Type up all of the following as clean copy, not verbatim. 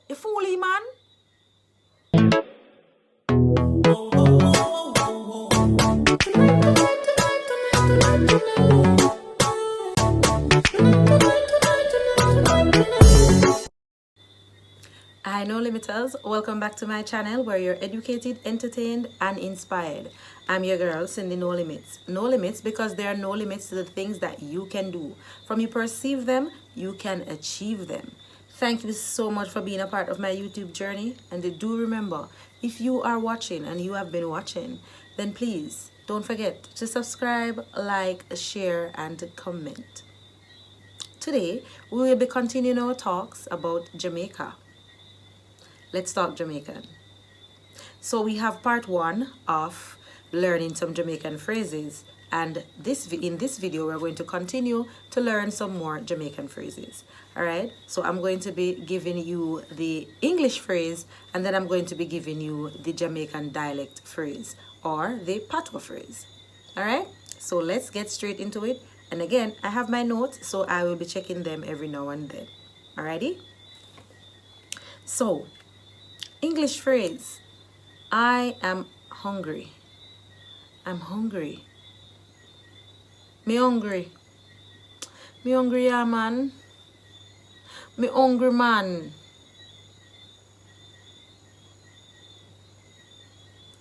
You fooly, man. Hi, no limiters. Welcome back to my channel where you're educated, entertained, and inspired. I'm your girl, Cindy No Limits. No limits because there are no limits to the things that you can do. From you perceive them, you can achieve them. Thank you so much for being a part of my YouTube journey. And do remember, if you are watching and you have been watching, then please don't forget to subscribe, like, share, and comment. Today, we will be continuing our talks about Jamaica. Let's talk Jamaican. So we have part 1 of learning some Jamaican phrases, and in this video we're going to continue to learn some more Jamaican phrases. All right, so I'm going to be giving you the English phrase, and then I'm going to be giving you the Jamaican dialect phrase or the patois phrase. All right, so let's get straight into it. And again, I have my notes, so I will be checking them every now and then. Alrighty, so English phrase: I am hungry. I'm hungry. Me hungry. Me hungry, yeah, man. Me hungry, man.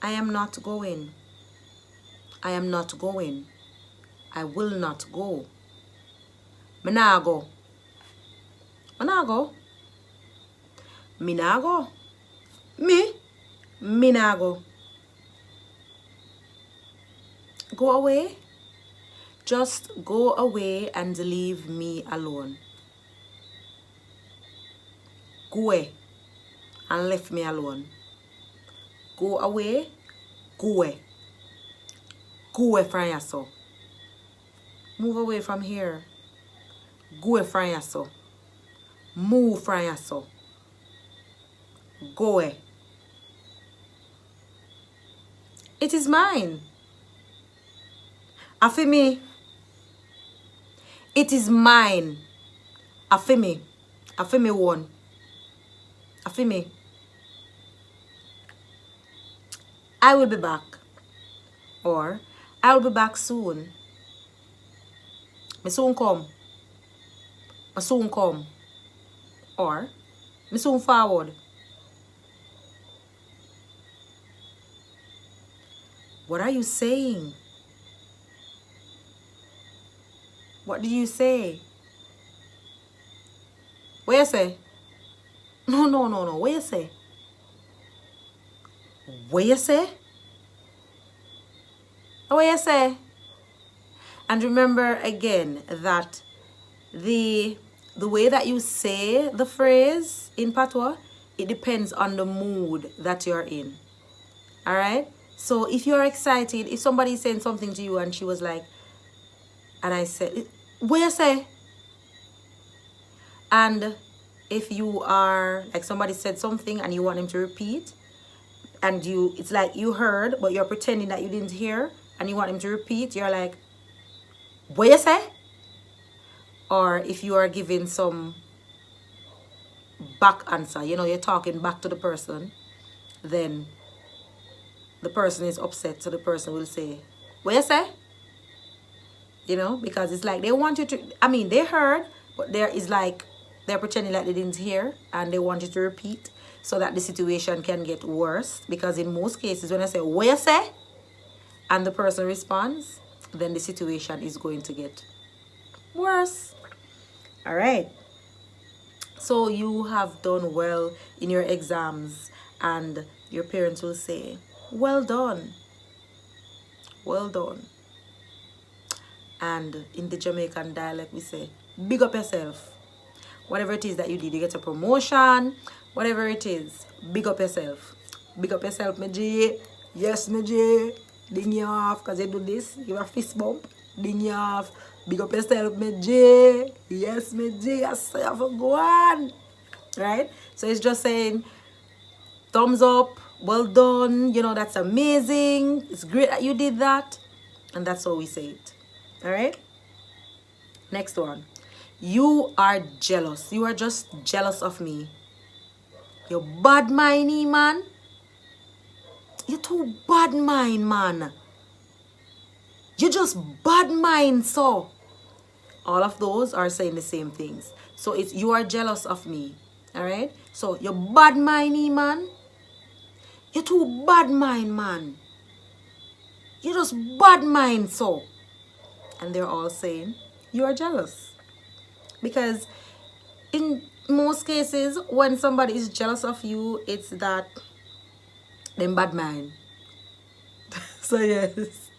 I am not going. I am not going. I will not go. Me nah go. Me nah go. Me nah go. Me nah go. Go away. Just go away and leave me alone. Go away and leave me alone. Go away. Go away. Go away from yourself. Move away from here. Go away from yourself. Move from yourself. Go away. It is mine. Afi me. It is mine. Afi me. Afi me one. Afi me. I will be back. Or I will be back soon. Me soon come. Me soon come. Or me soon forward. What are you saying? What do you say? What you say? No. What you say? What you say? What you say? And remember again that the way that you say the phrase in patois, it depends on the mood that you're in. All right? So if you're excited, if somebody's saying something to you and she was like, and I said, what you say? And if you are, like somebody said something and you want them to repeat, and it's like you heard, but you're pretending that you didn't hear, and you want them to repeat, you're like, what you say? Or if you are giving some back answer, you're talking back to the person, then the person is upset, so the person will say, what you say? Because it's like they want you to, they heard, but there is like they're pretending like they didn't hear, and they want you to repeat so that the situation can get worse. Because in most cases, when I say, what you say? And the person responds, then the situation is going to get worse. All right. So you have done well in your exams, and your parents will say, well done. Well done. And in the Jamaican dialect, we say, big up yourself. Whatever it is that you did, you get a promotion, whatever it is, big up yourself. Big up yourself, my G. Yes, my G. Ding you off, because you do this, give a fist bump. Ding you off. Big up yourself, my G. Yes, my G. Yes, I have a go on. Right? So it's just saying, thumbs up, well done, that's amazing. It's great that you did that. And that's how we say it. All right? Next one. You are jealous. You are just jealous of me. You bad mindy, man. You too bad mind, man. You just bad mind, so. All of those are saying the same things. So it's you are jealous of me. Alright? So you bad mindy, man. You too bad mind, man. You just bad mind, so. And they're all saying you are jealous. Because in most cases, when somebody is jealous of you, it's that them bad mind. So yes,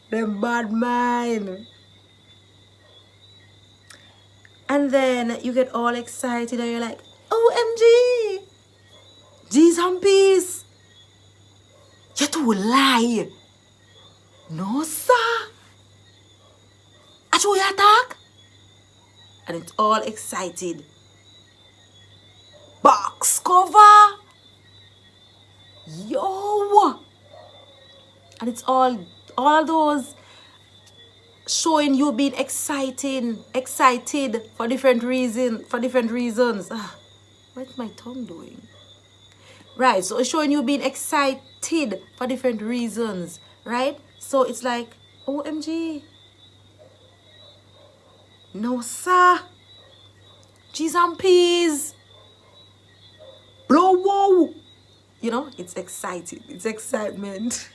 them bad mind. And then you get all excited and you're like, OMG, G's and P's. You too lie. No, sir. I show you attack. And it's all excited. Box cover. Yo. And it's all those showing you being excited for different reasons. What's my tongue doing? Right, so it's showing you being excited for different reasons, right? So it's like, OMG. No, sir. G's and P's. Blow, whoa. You know, it's exciting. It's excitement.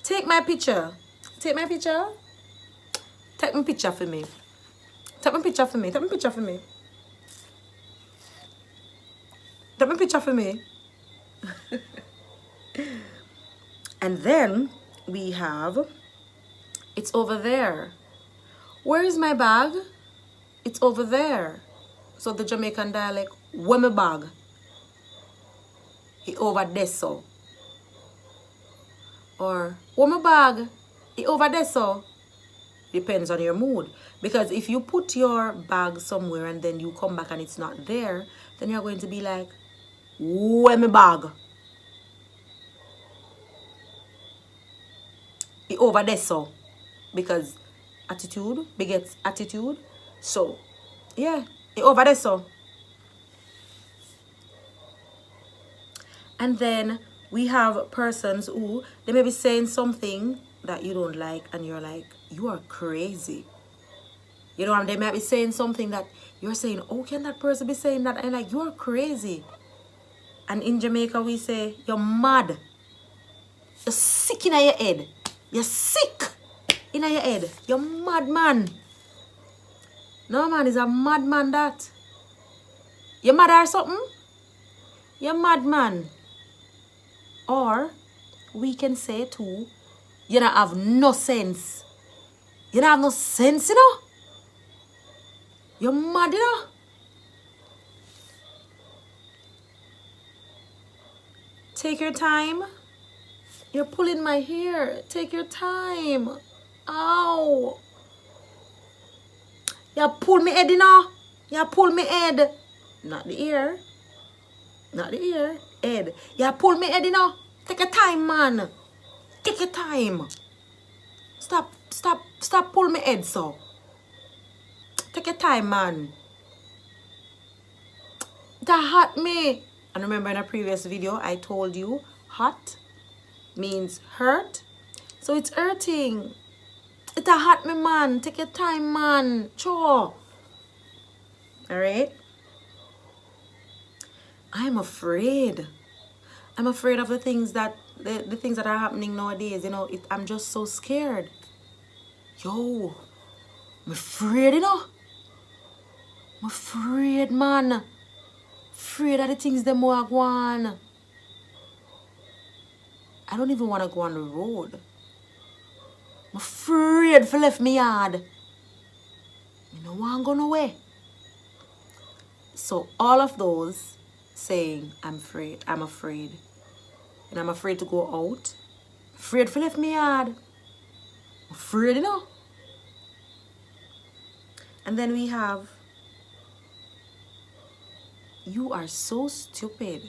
Take my picture. Take my picture. Take my picture for me. Take my picture for me. Take my picture for me. Take my picture for me. And then we have, it's over there. Where is my bag? It's over there. So the Jamaican dialect, where my bag? He over there so. Or where my bag? He over there so. Depends on your mood. Because if you put your bag somewhere and then you come back and it's not there, then you're going to be like, where my bag? He over there so. Because attitude begets attitude. So, yeah, he over there so. And then we have persons who, they may be saying something that you don't like and you're like, you are crazy. You know, and they might be saying something that you're saying, oh, can that person be saying that? And like, you are crazy. And in Jamaica, we say, you're mad. You're sick in your head. You're sick in your head. You're mad, man. No, man, is a mad man that. You mad or something? You're mad, man. Or we can say too, you don't have no sense. You don't have no sense, you know? You're mad, you know? Take your time. You're pulling my hair. Take your time. Ow. You pull me head, you know? You pull me head. Not the ear. Not the ear. Head. You pull me head, you know? Take your time, man. Take your time. Stop pull me head, so. Take your time, man. That hurt me. And remember in a previous video, I told you hot means hurt. So it's hurting. It hurt me, man. Take your time, man. Sure. Alright? I'm afraid. I'm afraid of the things that the things that are happening nowadays. You know, I'm just so scared. Yo, I'm afraid, you know. I'm afraid, man. Afraid of the things them more go on. I don't even want to go on the road. I'm afraid for left me yard. You know want to go nowhere. So all of those saying I'm afraid. And I'm afraid to go out. Afraid for left me yard. Afraid, you know. And then we have, you are so stupid.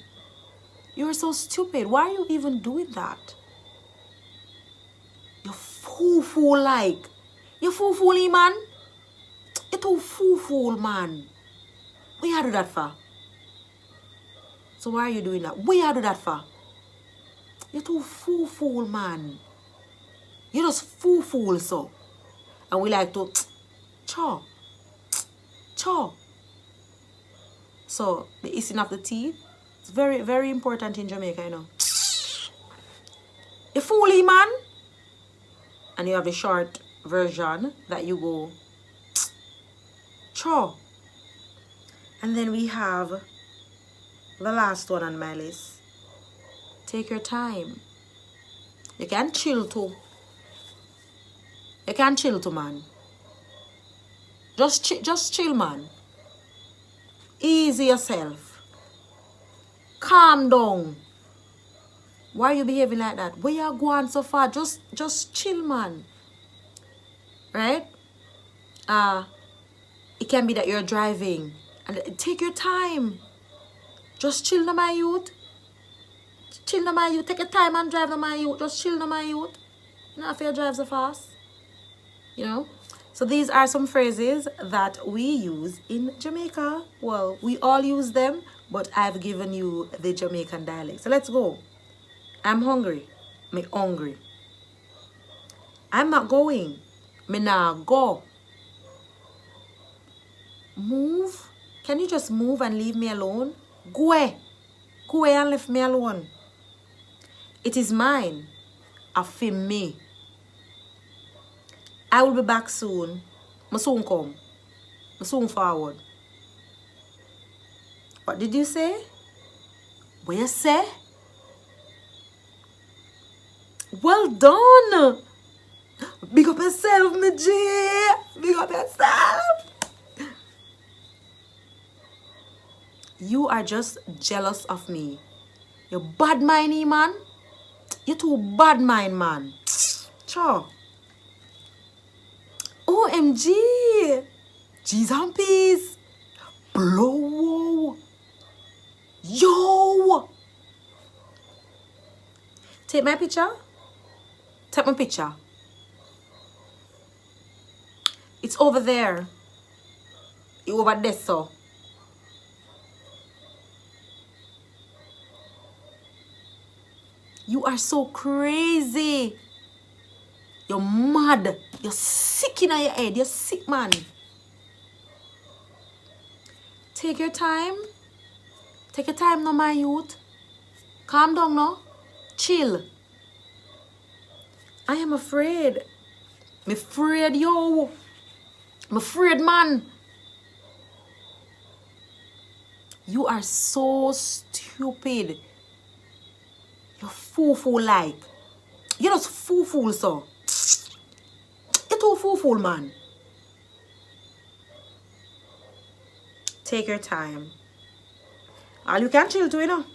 You are so stupid. Why are you even doing that? You're fool like. You're fool, man. You're too fool, man. What you do that for? So why are you doing that? What you do that for? You're too fool, man. You're just fool, so. And we like to chaw. So the hissing of the teeth, it's very, very important in Jamaica, you know. You fooly, man. And you have the short version that you go chaw. And then we have the last one on my list. Take your time. You can chill too. You can chill too, man. Just chill, man. Easy yourself. Calm down. Why are you behaving like that? Where you going so far? Just chill, man. Right? It can be that you're driving. And take your time. Just chill, no, my youth. Chill, no, my youth. Take your time and drive, no, my youth. Just chill, no, my youth. You know, if you drive so fast. You know? So these are some phrases that we use in Jamaica. Well, we all use them, but I've given you the Jamaican dialect. So let's go. I'm hungry. Me hungry. I'm not going. Me nah go. Move. Can you just move and leave me alone? Go and leave me alone. It is mine. Affirm me. I will be back soon. I soon come. I soon forward. What did you say? What you say? Well done. Big up yourself, me G. Big up yourself. You are just jealous of me. You bad mindy, man. You too bad mind, man. Sure. OMG. G's and peace. Blow. Yo. Take my picture. Take my picture. It's over there. It's over there, so. You are so crazy. You're mad. You're sick in your head. You're sick, man. Take your time. Take your time now, my youth. Calm down now. Chill. I am afraid. I'm afraid, yo. I'm afraid, man. You are so stupid. You're fool like. You're just fool, so. You're too fool, man. Take your time. All you can chill too, you know.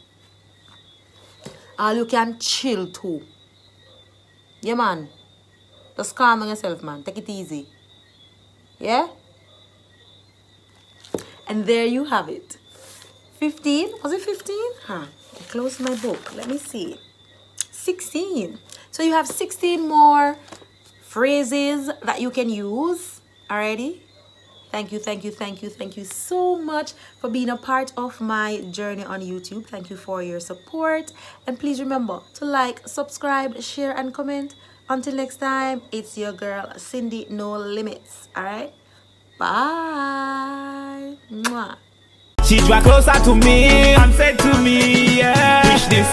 All you can chill too. Yeah, man. Just calm down yourself, man. Take it easy. Yeah? And there you have it. 15? Was it 15? Huh. I closed my book. Let me see. 16. So you have 16 more phrases that you can use. Alrighty? Thank you so much for being a part of my journey on YouTube. Thank you for your support. And please remember to like, subscribe, share, and comment. Until next time, it's your girl, Cindy No Limits. Alright? Bye. Mwah. She draw closer to me and said to me, yeah, wish this